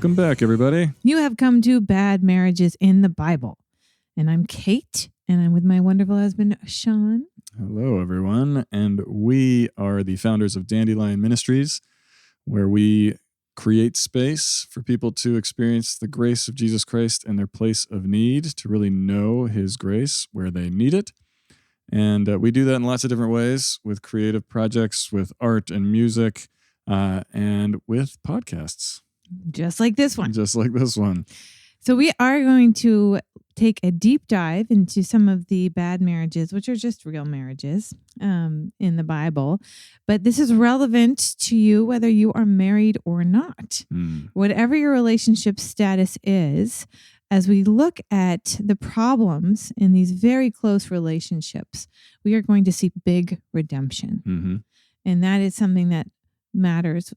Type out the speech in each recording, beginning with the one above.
Welcome back, everybody. You have come to Bad Marriages in the Bible. And I'm Kate, and I'm with my wonderful husband, Sean. Hello, everyone. And we are the founders of Dandelion Ministries, where we create space for people to experience the grace of Jesus Christ in their place of need, to really know his grace where they need it. And we do that in lots of different ways, with creative projects, with art and music, and with podcasts. Just like this one. Just like this one. So we are going to take a deep dive into some of the bad marriages, which are just real marriages in the Bible. But this is relevant to you whether you are married or not. Whatever your relationship status is, as we look at the problems in these very close relationships, we are going to see big redemption. Mm-hmm. And that is something that matters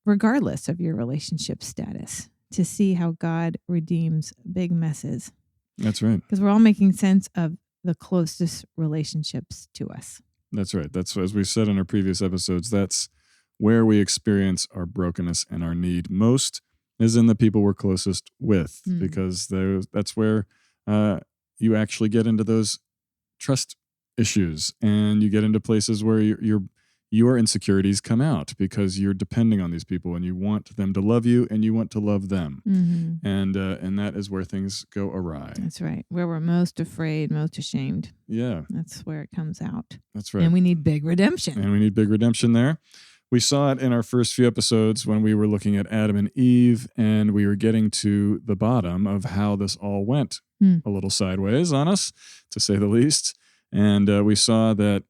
regardless of your relationship status, to see how God redeems big messes. That's right. Because we're all making sense of the closest relationships to us. That's right. That's, as we said in our previous episodes, that's where we experience our brokenness and our need most, is in the people we're closest with, because that's where you actually get into those trust issues, and you get into places where your insecurities come out because you're depending on these people and you want them to love you and you want to love them. Mm-hmm. And that is where things go awry. That's right. Where we're most afraid, most ashamed. Yeah. That's where it comes out. That's right. And we need big redemption. There. We saw it in our first few episodes when we were looking at Adam and Eve, and we were getting to the bottom of how this all went a little sideways on us, to say the least. And we saw that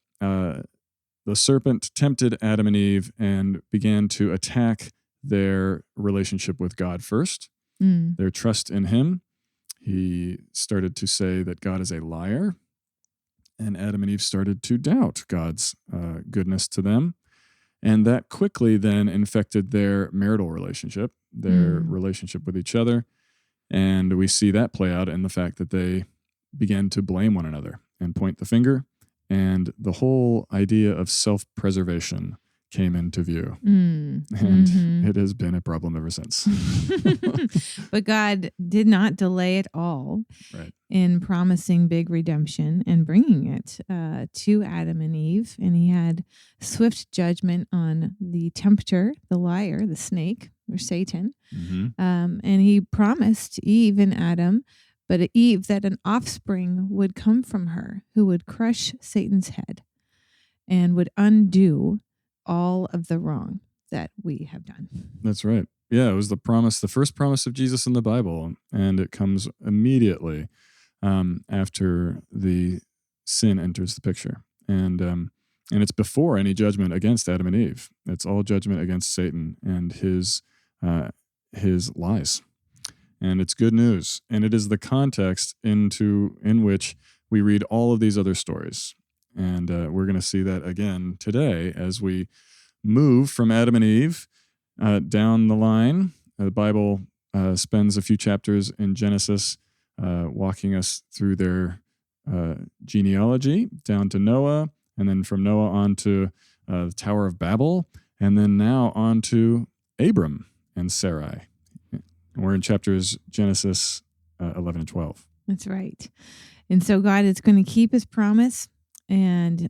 the serpent tempted Adam and Eve and began to attack their relationship with God first, their trust in him. He started to say that God is a liar, and Adam and Eve started to doubt God's goodness to them. And that quickly then infected their marital relationship, their relationship with each other. And we see that play out in the fact that they began to blame one another and point the finger. And the whole idea of self-preservation came into view. And it has been a problem ever since. But God did not delay at all in promising big redemption and bringing it to Adam and Eve. And he had swift judgment on the tempter, the liar, the snake, or Satan. And he promised Eve and Adam, but Eve, that an offspring would come from her who would crush Satan's head and would undo all of the wrong that we have done. That's right. Yeah, it was the promise, the first promise of Jesus in the Bible, and it comes immediately after the sin enters the picture. And it's before any judgment against Adam and Eve. It's all judgment against Satan and his lies. And it's good news. And it is the context in which we read all of these other stories. And we're going to see that again today as we move from Adam and Eve down the line. The Bible spends a few chapters in Genesis walking us through their genealogy down to Noah, and then from Noah on to the Tower of Babel, and then now on to Abram and Sarai. We're in chapters Genesis 11 and 12. That's right. And so God is going to keep his promise, and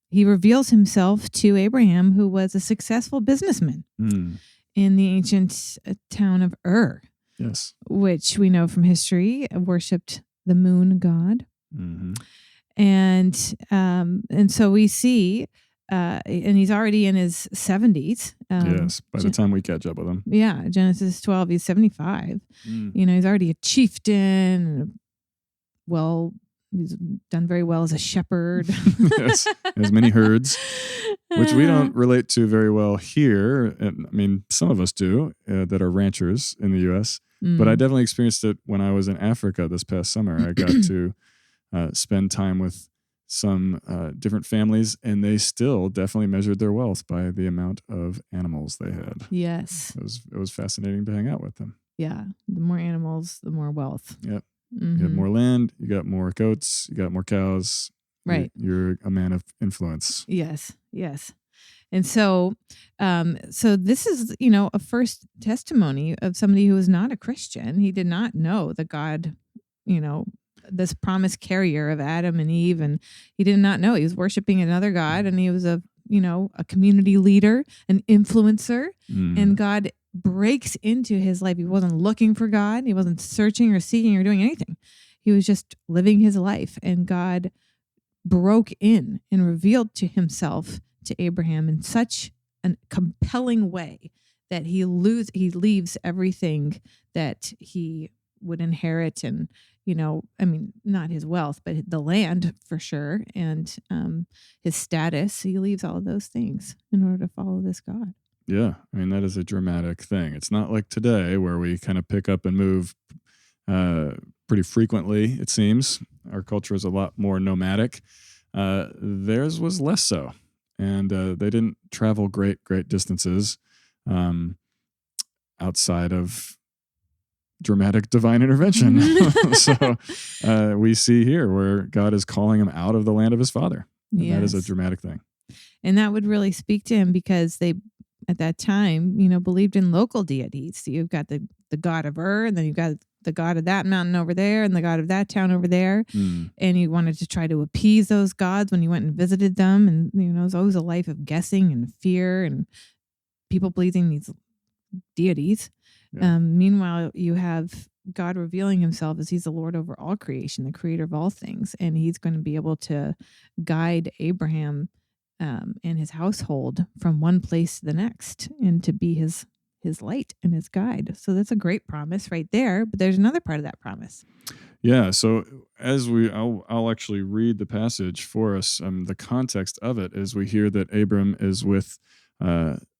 he reveals himself to Abraham, who was a successful businessman in the ancient town of Ur, which we know from history worshipped the moon god. And so we see, and he's already in his 70s. By the time we catch up with him. Yeah, Genesis 12, he's 75. He's already a chieftain. Well, he's done very well as a shepherd. Yes, has many herds, which we don't relate to very well here. And, I mean, some of us do that are ranchers in the U.S., but I definitely experienced it when I was in Africa this past summer. I got to spend time with some different families, and they still definitely measured their wealth by the amount of animals they had. Yes. It was fascinating to hang out with them. Yeah. The more animals, the more wealth. Yep. You have more land, you got more goats, you got more cows. Right. You're a man of influence. Yes. And so, so this is, a first testimony of somebody who is not a Christian. He did not know the God, you know, this promise carrier of Adam and Eve, and he did not know he was worshiping another God, and he was a community leader, an influencer, and God breaks into his life. He wasn't looking for God. He wasn't searching or seeking or doing anything. He was just living his life, and God broke in and revealed to himself to Abraham in such a compelling way that he leaves everything that he would inherit, and not his wealth, but the land for sure, and his status. He leaves all of those things in order to follow this God. Yeah, I mean, that is a dramatic thing. It's not like today where we kind of pick up and move pretty frequently, it seems. Our culture is a lot more nomadic. Theirs was less so. And they didn't travel great distances outside of dramatic divine intervention. So we see here where God is calling him out of the land of his father. And that is a dramatic thing. And that would really speak to him because they, at that time, believed in local deities. So you've got the God of Ur, and then you've got the God of that mountain over there, and the God of that town over there. And he wanted to try to appease those gods when he went and visited them. And, it was always a life of guessing and fear and people pleasing these deities. Yeah. Meanwhile, you have God revealing himself as he's the Lord over all creation, the creator of all things. And he's going to be able to guide Abraham and his household from one place to the next, and to be his light and his guide. So that's a great promise right there. But there's another part of that promise. Yeah. So I'll actually read the passage for us. The context of it is we hear that Abram is with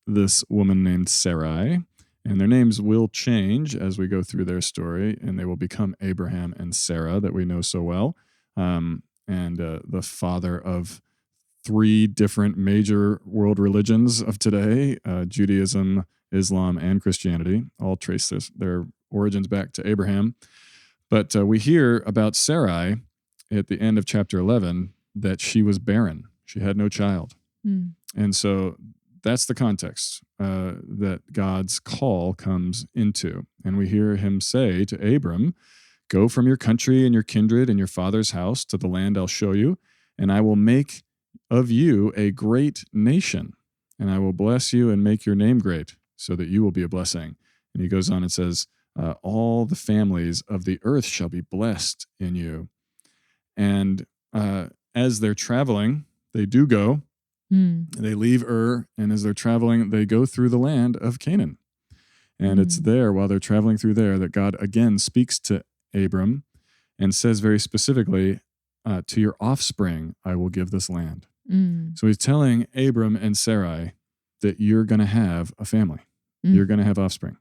this woman named Sarai, and their names will change as we go through their story, and they will become Abraham and Sarah that we know so well, and the father of 3 different major world religions of today, Judaism, Islam, and Christianity, all trace their origins back to Abraham. But we hear about Sarai at the end of chapter 11 that she was barren. She had no child. And so that's the context that God's call comes into. And we hear him say to Abram, "Go from your country and your kindred and your father's house to the land I'll show you, and I will make of you a great nation, and I will bless you and make your name great, so that you will be a blessing." And he goes on and says, all the families of the earth shall be blessed in you. And as they're traveling, they do go. They leave Ur, and as they're traveling, they go through the land of Canaan. And it's there, while they're traveling through there, that God again speaks to Abram and says very specifically, to your offspring, I will give this land. So he's telling Abram and Sarai that you're going to have a family. You're going to have offspring.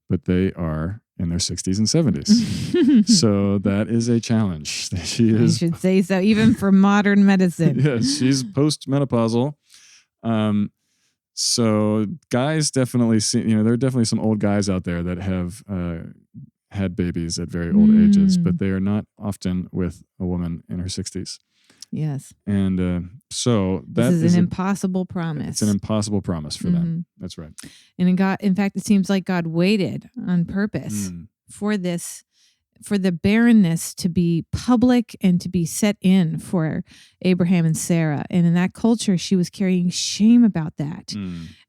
But they are in their 60s and 70s. So that is a challenge. She is. I should say so, even for modern medicine. Yes, she's postmenopausal. So guys definitely see, there are definitely some old guys out there that have had babies at very old ages, but they are not often with a woman in her 60s. Yes. And so that this is an impossible promise. It's an impossible promise for them. That's right. And in fact, it seems like God waited on purpose for the barrenness to be public and to be set in for Abraham and Sarah. And in that culture, she was carrying shame about that.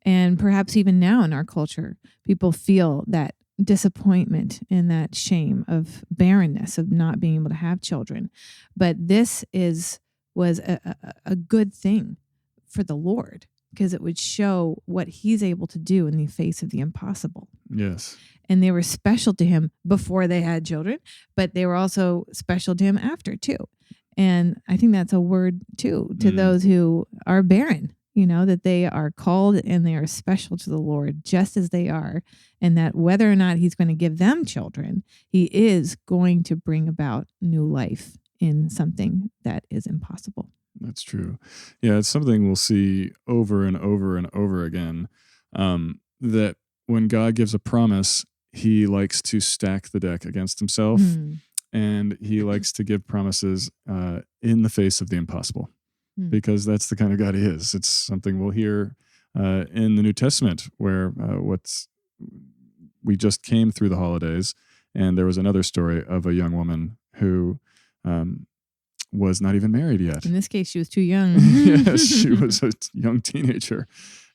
And perhaps even now in our culture, people feel that disappointment and that shame of barrenness, of not being able to have children. But this was a good thing for the Lord, because it would show what he's able to do in the face of the impossible. Yes. And they were special to him before they had children, but they were also special to him after too. And I think that's a word too to those who are barren, that they are called and they are special to the Lord just as they are. And that whether or not he's going to give them children, he is going to bring about new life in something that is impossible. That's true. Yeah, it's something we'll see over and over and over again, that when God gives a promise, he likes to stack the deck against himself, and he likes to give promises in the face of the impossible, because that's the kind of God he is. It's something we'll hear in the New Testament, where we just came through the holidays, and there was another story of a young woman who was not even married yet. In this case, she was too young. Yes, she was a young teenager.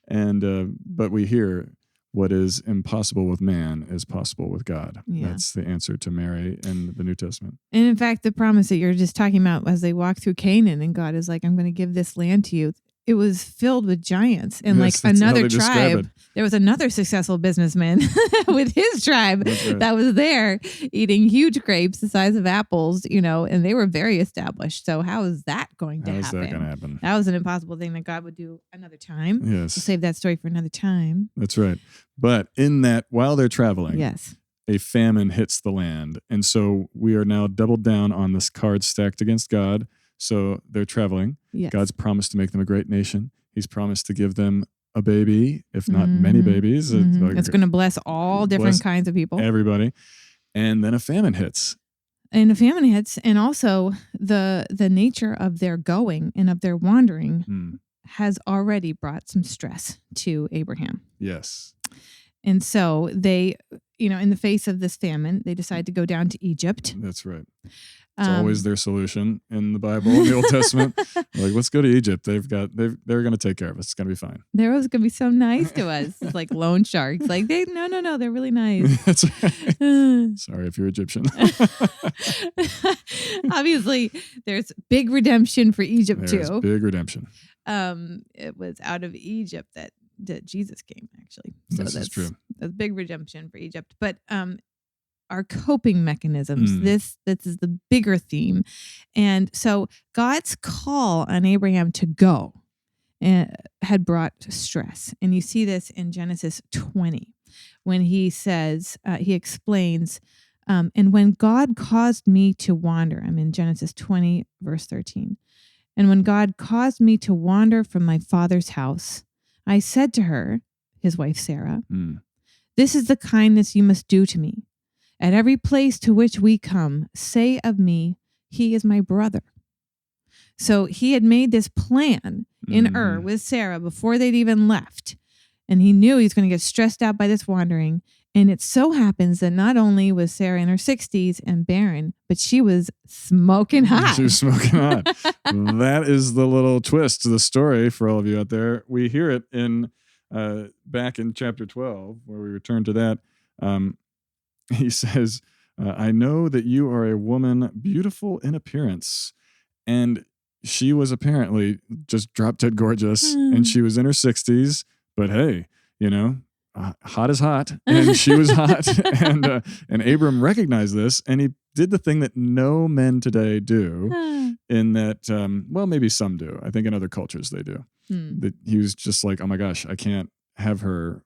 And but we hear what is impossible with man is possible with God. Yeah. That's the answer to Mary in the New Testament. And in fact, the promise that you're just talking about as they walk through Canaan and God is like, I'm going to give this land to you. It was filled with giants and Yes, like that's how another they describe tribe. it. There was another successful businessman with his tribe That's right. that was there eating huge grapes the size of apples, and they were very established. So how is that going to How's happen? that going to happen? That was an impossible thing that God would do another time. Yes. We'll save that story for another time. That's right. But in that, while they're traveling, Yes. a famine hits the land. And so we are now doubled down on this card stacked against God. So they're traveling. Yes. God's promised to make them a great nation. He's promised to give them a baby, if not many babies. It's going to bless all different bless kinds of people. Everybody. And then a famine hits. And a famine hits, and also the nature of their going and of their wandering has already brought some stress to Abraham. Yes. And so they, in the face of this famine, they decide to go down to Egypt. That's right. It's always their solution in the Bible, in the Old Testament. Like, let's go to Egypt. They're going to take care of us. It's going to be fine. They're always going to be so nice to us. It's like loan sharks. Like, no, they're really nice. That's right. Sorry if you're Egyptian. Obviously, there's big redemption for Egypt There's too. Big redemption. It was out of Egypt that Jesus came, actually. So This is true. That's big redemption for Egypt. But our coping mechanisms, this is the bigger theme. And so God's call on Abraham to go had brought stress. And you see this in Genesis 20 when he says, he explains, and when God caused me to wander, I'm in Genesis 20, verse 13. And when God caused me to wander from my father's house, I said to her, his wife Sarah, this is the kindness you must do to me. At every place to which we come, say of me, he is my brother. So he had made this plan in Ur with Sarah before they'd even left. And he knew he was going to get stressed out by this wandering. And it so happens that not only was Sarah in her 60s and barren, but she was smoking hot. She was smoking hot. That is the little twist to the story for all of you out there. We hear it in back in chapter 12, where we return to that. He says, I know that you are a woman beautiful in appearance. And she was apparently just drop dead gorgeous. And she was in her 60s. But hey, hot is hot. And she was hot. And Abram recognized this. And he did the thing that no men today do, in that, well, maybe some do. I think in other cultures they do. That he was just like, oh my gosh, I can't have her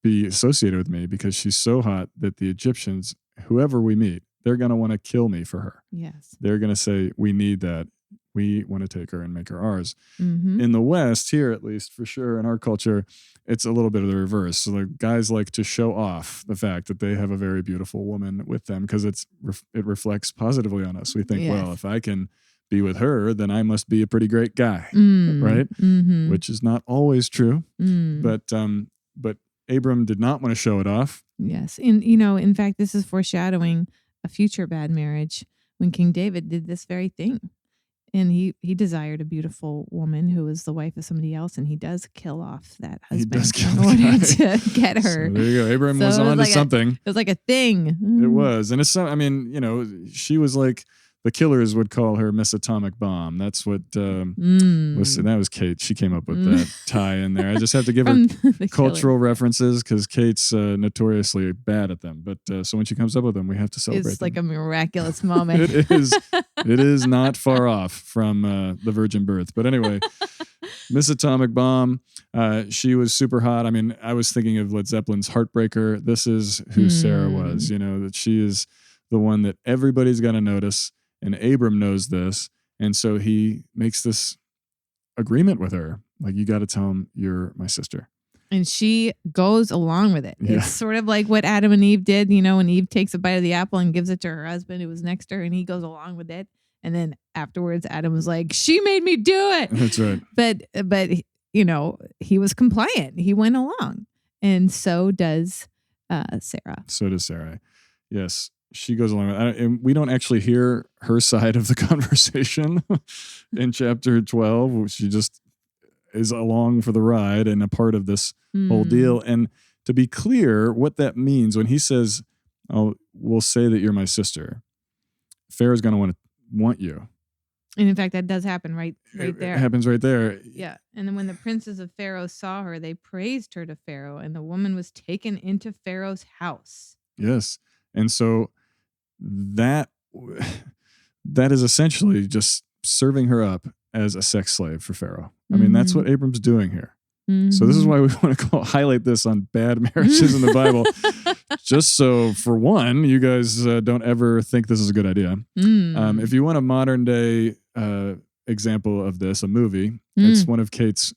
be associated with me because she's so hot that the Egyptians, whoever we meet, they're going to want to kill me for her. Yes. They're going to say, we need that. We want to take her and make her ours. Mm-hmm. In the West, here at least, for sure, in our culture, it's a little bit of the reverse. So the guys like to show off the fact that they have a very beautiful woman with them because it reflects positively on us. We think, well, if I can be with her, then I must be a pretty great guy, right? Mm-hmm. Which is not always true. But Abram did not want to show it off. Yes. And, in fact, this is foreshadowing a future bad marriage when King David did this very thing. And he desired a beautiful woman who was the wife of somebody else, and he does kill off that husband He does kill in the order guy. to get her. So there you go. Abram was on to something. It was like a thing. It was. And it's, I mean, she was like, the killers would call her Miss Atomic Bomb. That's what that was Kate. She came up with that tie in there. I just have to give her cultural references because Kate's notoriously bad at them. But so when she comes up with them, we have to celebrate. It's like them. a miraculous moment. It is. It is not far off from the virgin birth. But anyway, Miss Atomic Bomb. She was super hot. I mean, I was thinking of Led Zeppelin's Heartbreaker. This is who Sarah was. That she is the one that everybody's going to notice. And Abram knows this. And so he makes this agreement with her. Like, you got to tell him you're my sister. And she goes along with it. Yeah. It's sort of like what Adam and Eve did, when Eve takes a bite of the apple and gives it to her husband who was next to her, and he goes along with it. And then afterwards, Adam was like, she made me do it. That's right. But he was compliant. He went along. And so does Sarah. So does Sarai. Yes. She goes along with it. And we don't actually hear her side of the conversation in chapter 12. She just is along for the ride and a part of this whole deal. And to be clear, what that means when he says, we'll say that you're my sister, Pharaoh's going to want you. And in fact, that does happen right there. It happens right there. Yeah. And then when the princes of Pharaoh saw her, they praised her to Pharaoh, and the woman was taken into Pharaoh's house. Yes. And so that is essentially just serving her up as a sex slave for Pharaoh. I mean, that's what Abram's doing here. So this is why we want to highlight this on bad marriages in the Bible. Just so, for one, you guys don't ever think this is a good idea. If you want a modern day example of this, a movie, it's one of Kate's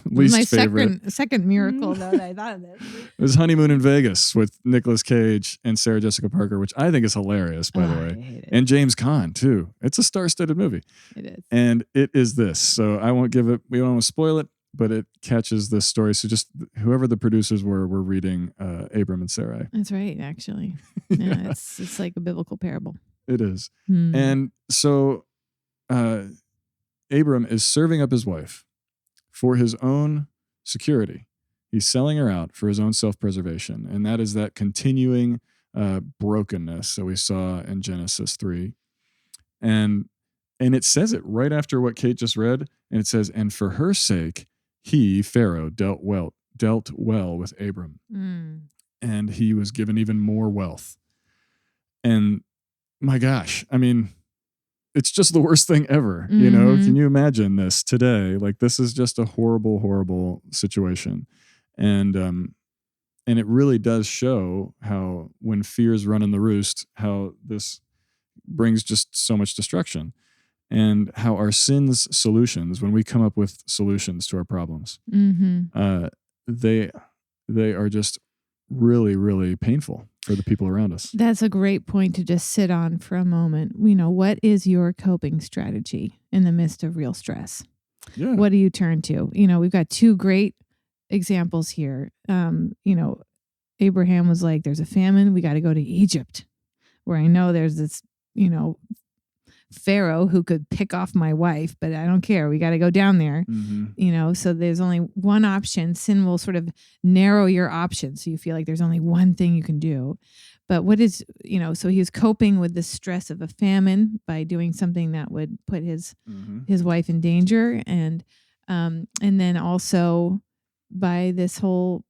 least favorite. My second miracle that I thought of this. It was Honeymoon in Vegas with Nicolas Cage and Sarah Jessica Parker, which I think is hilarious, by the way. I hate it. And James Caan, too. It's a star-studded movie. It is. And it is this. So I won't give it, we don't want to spoil it, but it catches this story. So just whoever the producers were reading Abram and Sarai. That's right, actually. Yeah, it's like a biblical parable. It is. And so Abram is serving up his wife for his own security. He's selling her out for his own self-preservation. And that is that continuing brokenness that we saw in Genesis 3. And it says it right after what Kate just read. And it says, and for her sake, he, Pharaoh, dealt well with Abram. And he was given even more wealth. And my gosh, I mean, it's just the worst thing ever. You know, can you imagine this today? Like, this is just a horrible, horrible situation. And it really does show how when fears run in the roost, how this brings just so much destruction. And how our sin's solutions, when we come up with solutions to our problems, they are just really, really painful for the people around us. That's a great point to just sit on for a moment. What is your coping strategy in the midst of real stress? Yeah. What do you turn to? We've got two great examples here. Abraham was like, there's a famine. We got to go to Egypt, where I know there's this, Pharaoh who could pick off my wife, but I don't care. We got to go down there. So there's only one option. Sin will sort of narrow your options. So you feel like there's only one thing you can do. But what is, so he was coping with the stress of a famine by doing something that would put his wife in danger. And then also by this whole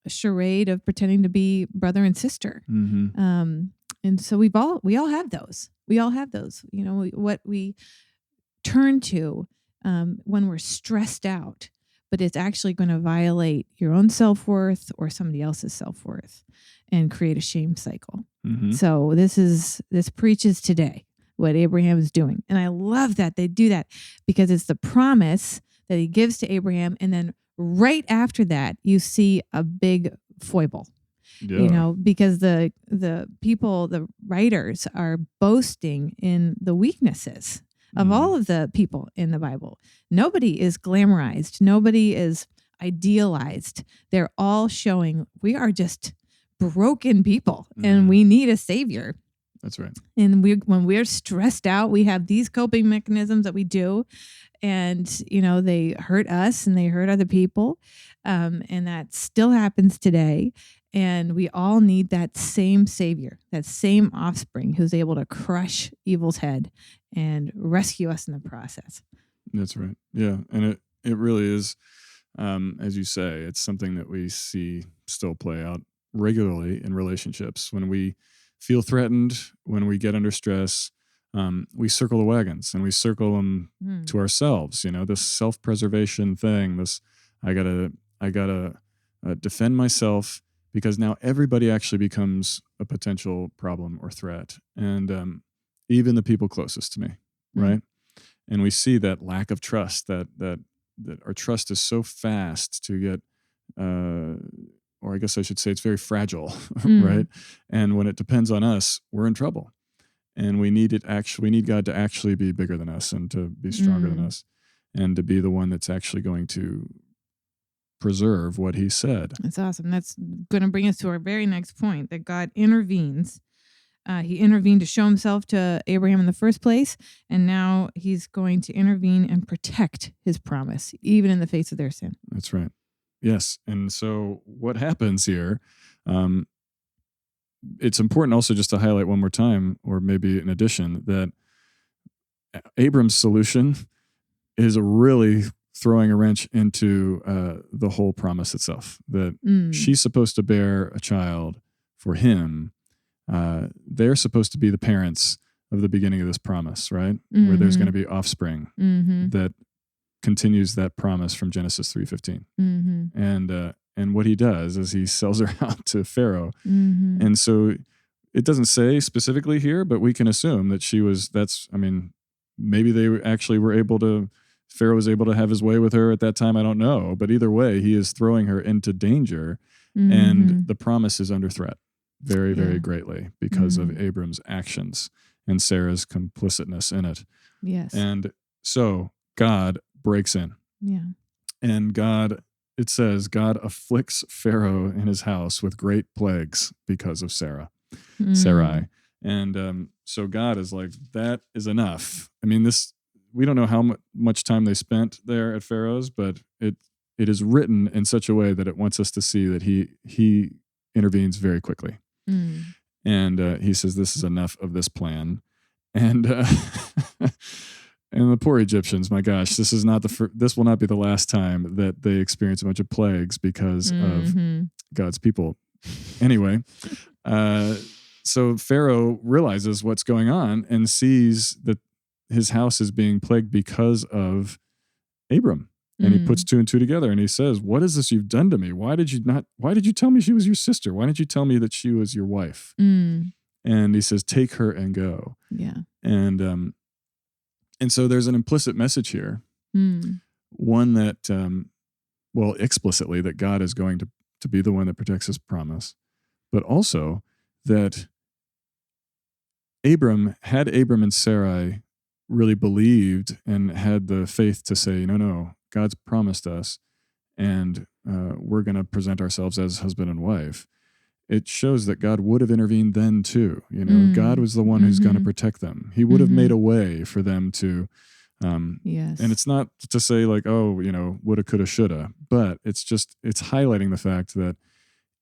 charade of pretending to be brother and sister. And so we all have those. We all have those. What we turn to when we're stressed out, but it's actually going to violate your own self-worth or somebody else's self-worth and create a shame cycle. So this preaches today what Abraham is doing. And I love that they do that because it's the promise that he gives to Abraham. And then right after that, you see a big foible. Yeah. Because the people, the writers are boasting in the weaknesses of all of the people in the Bible. Nobody is glamorized. Nobody is idealized. They're all showing we are just broken people and we need a savior. That's right. And when we're stressed out, we have these coping mechanisms that we do. And, they hurt us and they hurt other people. And that still happens today. And we all need that same savior, that same offspring who's able to crush evil's head and rescue us in the process. That's right. Yeah. And it really is, as you say, it's something that we see still play out regularly in relationships. When we feel threatened, when we get under stress, we circle the wagons and we circle them to ourselves. This self-preservation thing, this, I gotta defend myself, because now everybody actually becomes a potential problem or threat. And even the people closest to me, right? And we see that lack of trust, that our trust is so fast to get, or I guess I should say it's very fragile, right? And when it depends on us, we're in trouble. And we need God to actually be bigger than us and to be stronger than us. and to be the one that's actually going to preserve what he said. That's awesome. That's going to bring us to our very next point, that God intervenes. He intervened to show himself to Abraham in the first place, and now he's going to intervene and protect his promise, even in the face of their sin. That's right. Yes. And so what happens here, it's important also just to highlight one more time, or maybe in addition, that Abram's solution is really throwing a wrench into the whole promise itself, that she's supposed to bear a child for him. They're supposed to be the parents of the beginning of this promise, right? Where there's going to be offspring that continues that promise from Genesis 3:15. And what he does is he sells her out to Pharaoh. And so it doesn't say specifically here, but we can assume that maybe they actually were able to, Pharaoh was able to have his way with her at that time. I don't know. But either way, he is throwing her into danger, and the promise is under threat very, very greatly because of Abram's actions and Sarah's complicitness in it. Yes. And so God breaks in. Yeah. And it says, God afflicts Pharaoh and his house with great plagues because of Sarai. And so God is like, that is enough. I mean, we don't know how much time they spent there at Pharaoh's, but it is written in such a way that it wants us to see that he intervenes very quickly. And he says, this is enough of this plan. And and the poor Egyptians, my gosh, this will not be the last time that they experience a bunch of plagues because of God's people. Anyway, so Pharaoh realizes what's going on and sees that his house is being plagued because of Abram. And he puts two and two together and he says, what is this you've done to me? Why did you tell me she was your sister? Why didn't you tell me that she was your wife? And he says, take her and go. Yeah. And so there's an implicit message here. One that, explicitly that God is going to be the one that protects his promise, but also that Abram and Sarai really believed and had the faith to say, no, God's promised us, and we're going to present ourselves as husband and wife. It shows that God would have intervened then too. God was the one who's going to protect them. He would have made a way for them to. Yes. And it's not to say like, woulda, coulda, shoulda, but it's highlighting the fact that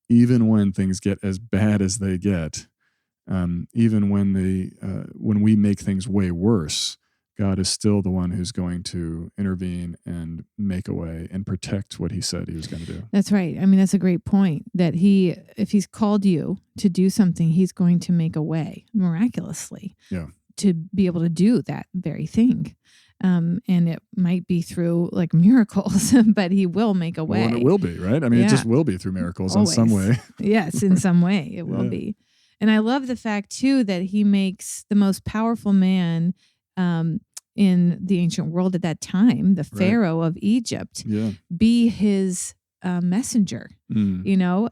even when things get as bad as they get, even when we make things way worse, God is still the one who's going to intervene and make a way and protect what he said he was going to do. That's right. I mean, that's a great point, that if he's called you to do something, he's going to make a way miraculously to be able to do that very thing. And it might be through like miracles, but he will make a way. Well, and it will be, right? I mean, it just will be through miracles in some way. Yes, in some way it will be. And I love the fact too that he makes the most powerful man in the ancient world at that time, the Pharaoh of Egypt, be his messenger,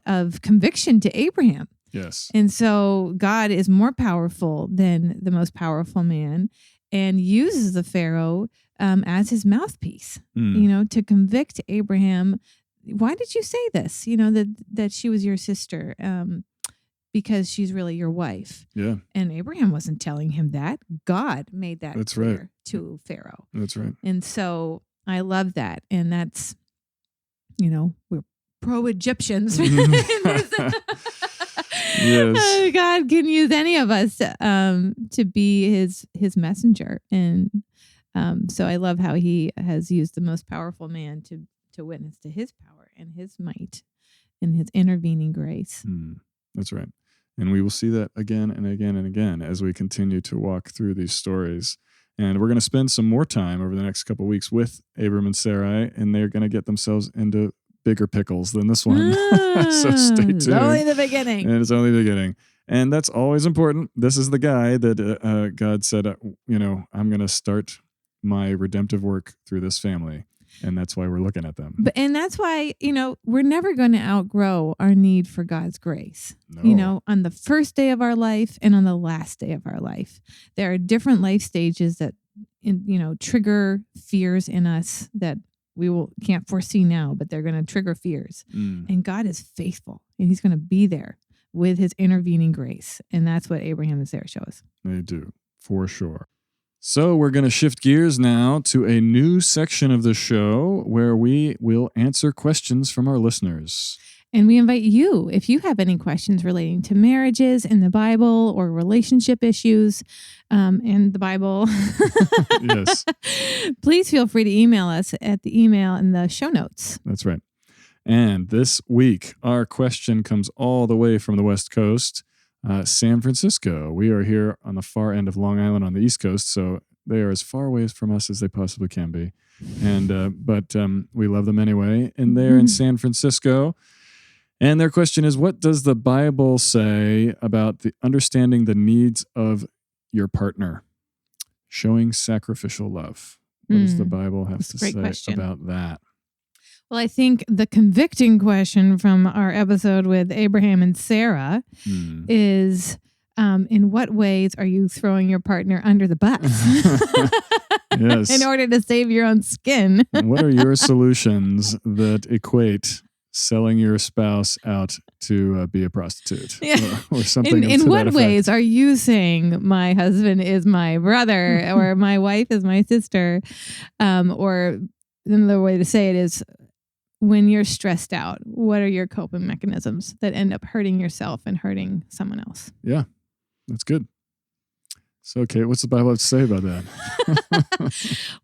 of conviction to Abraham. Yes. And so God is more powerful than the most powerful man, and uses the Pharaoh as his mouthpiece, to convict Abraham. Why did you say this? That she was your sister. Because she's really your wife. Yeah. And Abraham wasn't telling him that. God made that clear to Pharaoh. That's right. And so I love that. And that's, we're pro-Egyptians. Yes. God can use any of us to be his messenger. And so I love how he has used the most powerful man to witness to his power and his might and his intervening grace. That's right. And we will see that again and again and again as we continue to walk through these stories. And we're going to spend some more time over the next couple of weeks with Abram and Sarai, and they're going to get themselves into bigger pickles than this one. So stay tuned. It's only the beginning. And it's only the beginning. And that's always important. This is the guy that God said, I'm going to start my redemptive work through this family. And that's why we're looking at them. And that's why, we're never going to outgrow our need for God's grace. No. On the first day of our life and on the last day of our life. There are different life stages that trigger fears in us that can't foresee now, but they're going to trigger fears. And God is faithful, and He's going to be there with His intervening grace. And that's what Abraham and Sarah show us. They do, for sure. So we're going to shift gears now to a new section of the show where we will answer questions from our listeners. And we invite you, if you have any questions relating to marriages in the Bible or relationship issues in the Bible, yes, please feel free to email us at the email in the show notes. That's right. And this week, our question comes all the way from the West Coast, San Francisco. We are here on the far end of Long Island on the East Coast, so they are as far away from us as they possibly can be. But we love them anyway. And they're in San Francisco. And their question is, what does the Bible say about understanding the needs of your partner? Showing sacrificial love. What does the Bible have to say about that? Well, I think the convicting question from our episode with Abraham and Sarah is, in what ways are you throwing your partner under the bus? Yes. In order to save your own skin. And what are your solutions that equate selling your spouse out to be a prostitute or something? In what ways are you saying my husband is my brother or my wife is my sister? Or another way to say it is, when you're stressed out, what are your coping mechanisms that end up hurting yourself and hurting someone else? Yeah, that's good. So, Kate, what's the Bible have to say about that?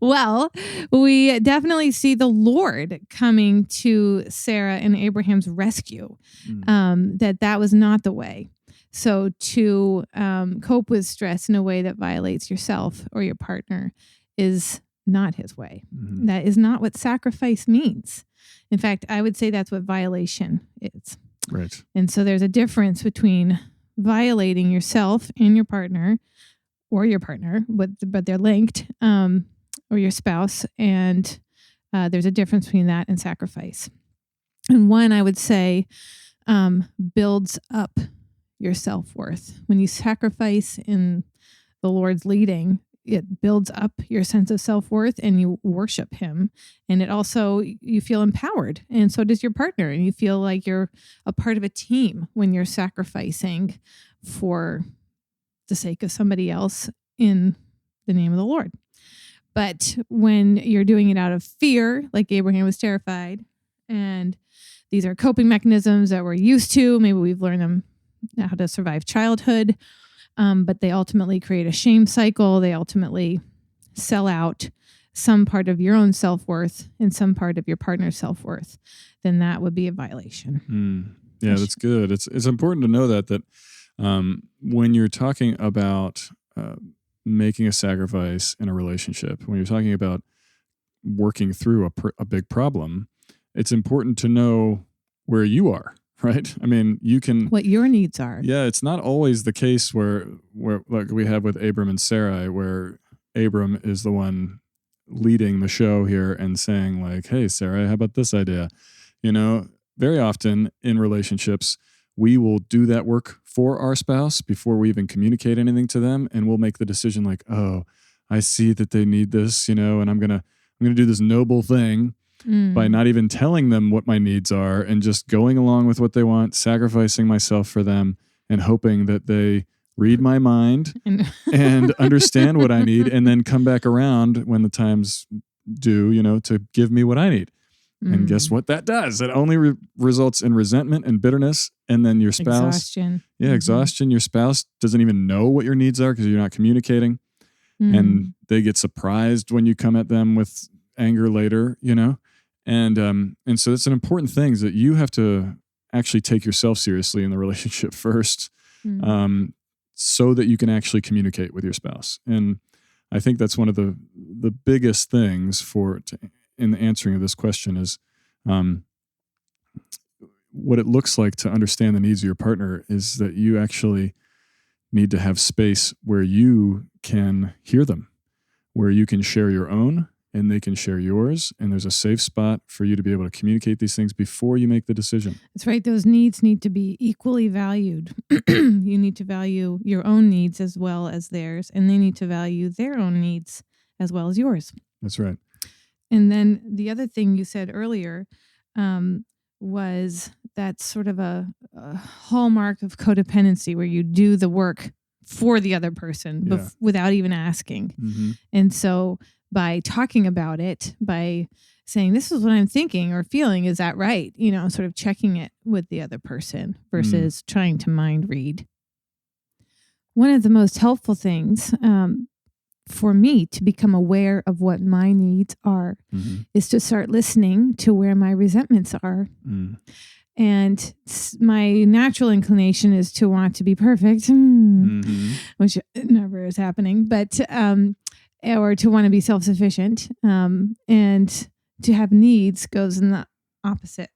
Well, we definitely see the Lord coming to Sarah and Abraham's rescue, that was not the way. So to cope with stress in a way that violates yourself or your partner is not His way. That is not what sacrifice means. In fact, I would say that's what violation is. Right. And so there's a difference between violating yourself and your partner, or your partner, but they're linked, or your spouse, and there's a difference between that and sacrifice. And one, I would say, builds up your self-worth. When you sacrifice in the Lord's leading, it builds up your sense of self-worth, and you worship Him. And it also, you feel empowered, and so does your partner. And you feel like you're a part of a team when you're sacrificing for the sake of somebody else in the name of the Lord. But when you're doing it out of fear, like Abraham was terrified, and these are coping mechanisms that we're used to, maybe we've learned them how to survive childhood, but they ultimately create a shame cycle. They ultimately sell out some part of your own self-worth and some part of your partner's self-worth, then that would be a violation. Yeah, that's good. It's important to know that when you're talking about making a sacrifice in a relationship, when you're talking about working through a big problem, it's important to know where you are, right? I mean, what your needs are. Yeah, it's not always the case where like we have with Abram and Sarai, where Abram is the one leading the show here and saying like, hey, Sarai, how about this idea? Very often in relationships, we will do that work for our spouse before we even communicate anything to them, and we'll make the decision like, oh, I see that they need this, and I'm gonna do this noble thing by not even telling them what my needs are and just going along with what they want, sacrificing myself for them, and hoping that they read my mind and understand what I need, and then come back around when the time's due, to give me what I need. And guess what that does? It only results in resentment and bitterness. And then your spouse... Exhaustion. Yeah, exhaustion. Your spouse doesn't even know what your needs are because you're not communicating. And they get surprised when you come at them with anger later, And so it's an important thing is that you have to actually take yourself seriously in the relationship first, so that you can actually communicate with your spouse. And I think that's one of the biggest things in the answering of this question is what it looks like to understand the needs of your partner is that you actually need to have space where you can hear them, where you can share your own and they can share yours. And there's a safe spot for you to be able to communicate these things before you make the decision. That's right. Those needs need to be equally valued. You need to value your own needs as well as theirs, and they need to value their own needs as well as yours. That's right. And then the other thing you said earlier was that's sort of a hallmark of codependency, where you do the work for the other person without even asking. Mm-hmm. And so by talking about it, by saying, this is what I'm thinking or feeling, is that right? Sort of checking it with the other person versus trying to mind read. One of the most helpful things for me to become aware of what my needs are is to start listening to where my resentments are. And my natural inclination is to want to be perfect, which never is happening, but or to want to be self-sufficient, and to have needs goes in the opposite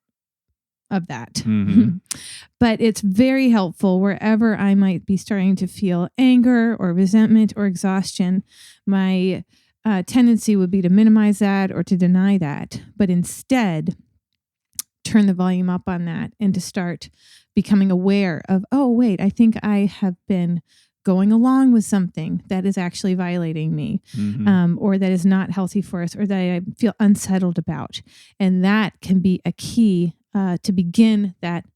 of that. But it's very helpful wherever I might be starting to feel anger or resentment or exhaustion. My tendency would be to minimize that or to deny that, but instead turn the volume up on that and to start becoming aware of, oh, wait, I think I have been going along with something that is actually violating me, or that is not healthy for us, or that I feel unsettled about. And that can be a key to begin that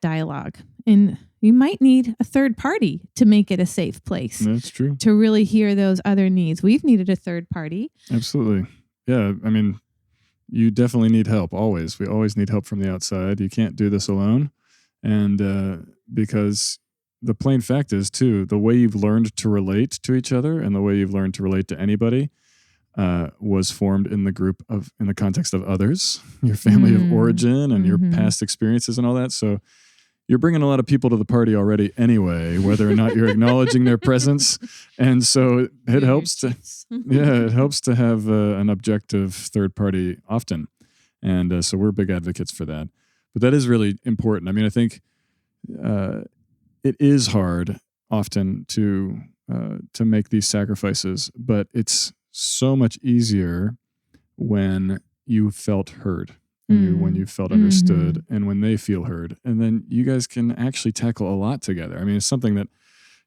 dialogue. And you might need a third party to make it a safe place. That's true. To really hear those other needs. We've needed a third party. Absolutely. Yeah. I mean, you definitely need help. Always. We always need help from the outside. You can't do this alone. And because the plain fact is, too, the way you've learned to relate to each other and the way you've learned to relate to anybody was formed in the context of others, your family of origin and your past experiences and all that. So you're bringing a lot of people to the party already anyway, whether or not you're acknowledging their presence. And so it helps to have an objective third party often. And so we're big advocates for that. But that is really important. I mean, I think it is hard often to make these sacrifices, but it's so much easier when you felt heard. When you felt understood and when they feel heard. And then you guys can actually tackle a lot together. I mean, it's something that,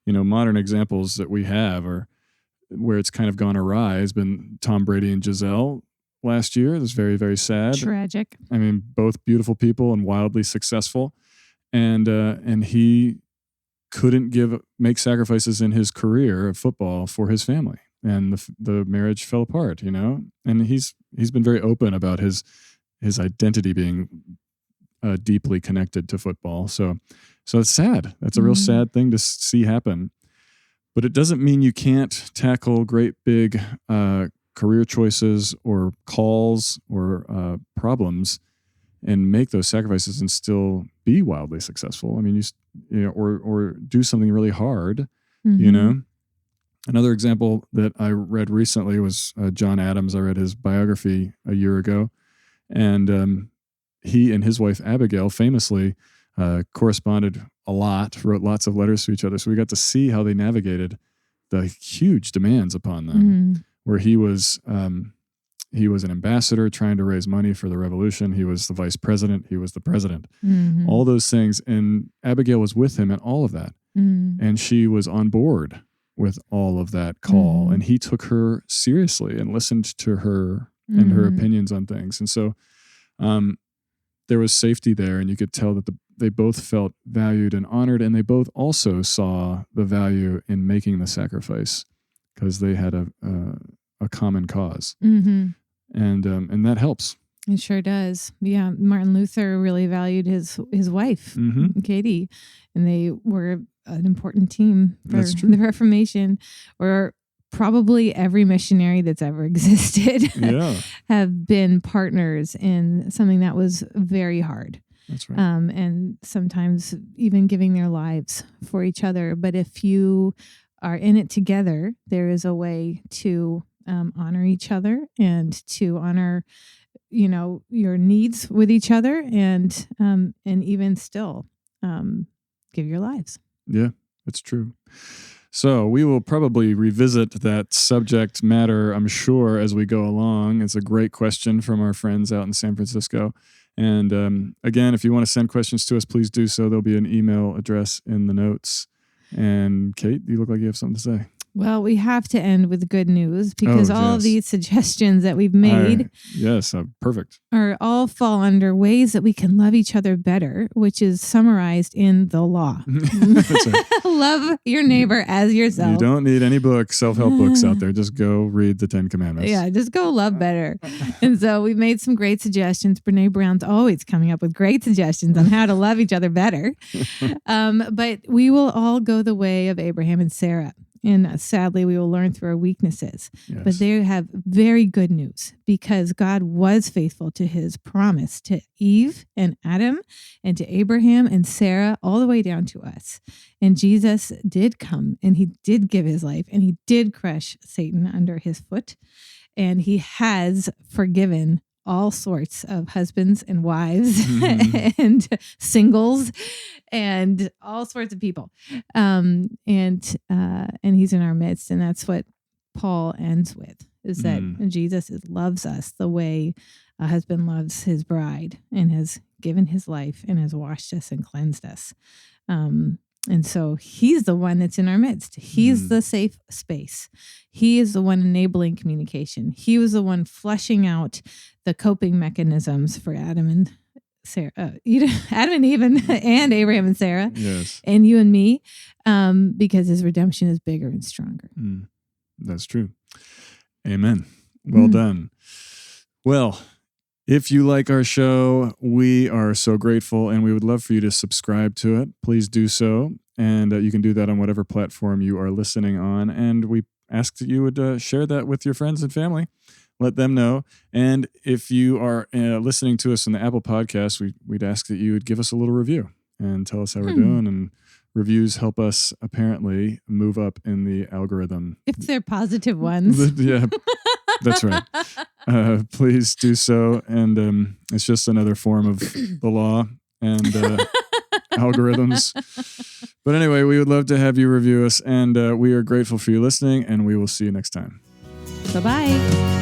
modern examples that we have are where it's kind of gone awry has been Tom Brady and Giselle last year. It was very, very sad. Tragic. I mean, both beautiful people and wildly successful. And he couldn't make sacrifices in his career of football for his family. And the marriage fell apart, and he's been very open about his identity being deeply connected to football. So it's sad. That's a real sad thing to see happen. But it doesn't mean you can't tackle great big career choices or calls or problems and make those sacrifices and still be wildly successful. I mean, or do something really hard, Another example that I read recently was John Adams. I read his biography a year ago. And he and his wife, Abigail, famously corresponded a lot, wrote lots of letters to each other. So we got to see how they navigated the huge demands upon them, where he was an ambassador trying to raise money for the revolution. He was the vice president. He was the president. All those things. And Abigail was with him in all of that. And she was on board with all of that call. And he took her seriously and listened to her and her opinions on things. And so there was safety there, and you could tell that they both felt valued and honored, and they both also saw the value in making the sacrifice because they had a common cause. And that helps. It sure does. Yeah, Martin Luther really valued his wife, Katie, and they were an important team for the Reformation, or probably every missionary that's ever existed have been partners in something that was very hard. That's right. And sometimes even giving their lives for each other. But if you are in it together, there is a way to honor each other and to honor, your needs with each other, and even still give your lives. Yeah, that's true. So we will probably revisit that subject matter, I'm sure, as we go along. It's a great question from our friends out in San Francisco. And again, if you want to send questions to us, please do so. There'll be an email address in the notes. And Kate, you look like you have something to say. Well, we have to end with good news because all of these suggestions that we've made perfect. are all fall under ways that we can love each other better, which is summarized in the law. That's right. Love your neighbor as yourself. You don't need any books, self-help books out there. Just go read the 10 Commandments. Yeah, just go love better. And so we've made some great suggestions. Brene Brown's always coming up with great suggestions on how to love each other better. But we will all go the way of Abraham and Sarah. And sadly, we will learn through our weaknesses. Yes. But they have very good news because God was faithful to his promise to Eve and Adam and to Abraham and Sarah all the way down to us. And Jesus did come and he did give his life and he did crush Satan under his foot. And he has forgiven all sorts of husbands and wives and singles and all sorts of people. And he's in our midst. And that's what Paul ends with, is that Jesus loves us the way a husband loves his bride and has given his life and has washed us and cleansed us. And so he's the one that's in our midst. He's the safe space. He is the one enabling communication. He was the one fleshing out the coping mechanisms for Adam and Sarah, Adam and Eve and Abraham and Sarah, yes, and you and me, because his redemption is bigger and stronger. That's true. Amen. Well done. Well, if you like our show, we are so grateful and we would love for you to subscribe to it. Please do so. And you can do that on whatever platform you are listening on. And we ask that you would share that with your friends and family. Let them know. And if you are listening to us in the Apple Podcast, we'd ask that you would give us a little review and tell us how we're doing. And reviews help us apparently move up in the algorithm. If they're positive ones. Yeah. That's right. Please do so. And it's just another form of the law and algorithms. But anyway, we would love to have you review us. And we are grateful for you listening. And we will see you next time. Bye-bye.